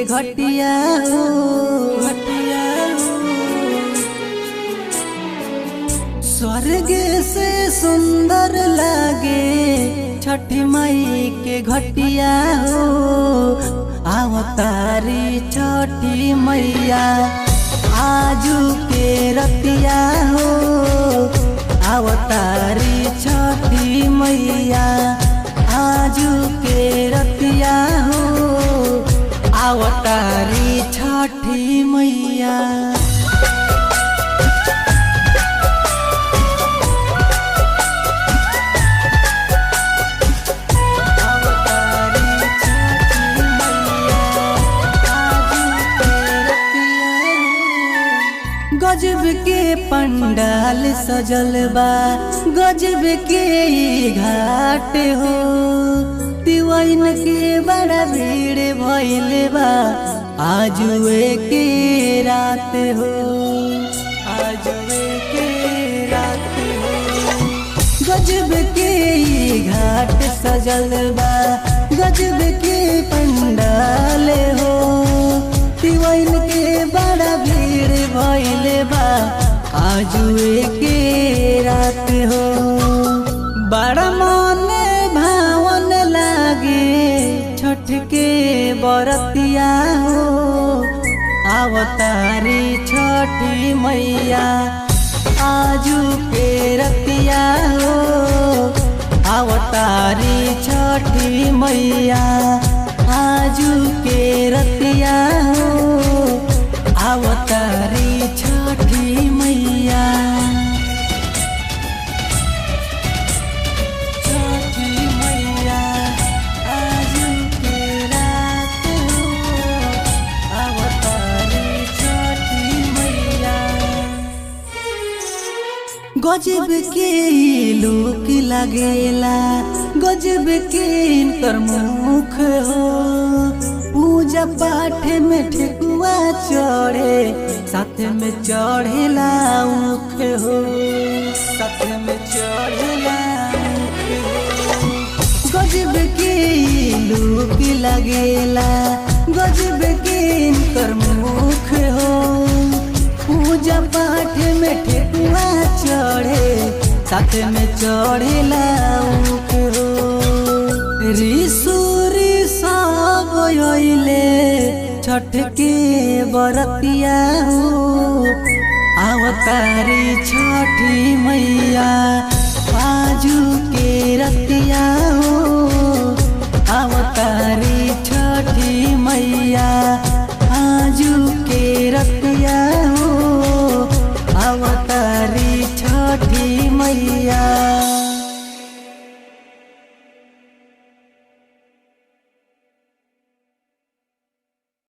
के घटिया हो स्वर्ग से सुंदर लागे छठी माई के घटिया हो। अवतारी छठी मैया आजू के रतिया हो। अवतारी छठी मैया आजू के रतिया हो। अवतारी छठी मैया गजब के पंडाल सजल बा गजब के घाट हो। तिवाइन के बड़ा भीड़ भइल बा आजुए के रात हो। आजुए के रात हो गजब के घाट सजल बा गजब के पंडाल हो। तिवाइन के बड़ा भीड़ भइल बा आजुए के रात हो। बड़ा मन भावन लागे छठ के बरतिया हो। अवतारी छठी मैया आजू के रतिया हो। अवतारी छठी मैया आजू के रतिया हो। अवतारी छठी मैया छठी मैया आजू के रात हो। अवतारी छठी मैया गजब के लोक लगेला गजब के इनकर मुख हो। पूजा पाठ में ठेकुआ चढ़े साथ में चढ़ेला ऊख हो। साथ में चढ़ेला ऊख हो गजब के लोक लगेला गजब के इनकर मुख हो। पूजा पाठ में ठेकुआ चढ़े साथ में चढ़ेला ऊख हो। ऋषुरी सब छठ के बरतिया हो। अवतारी छठी मैया आजू के रतिया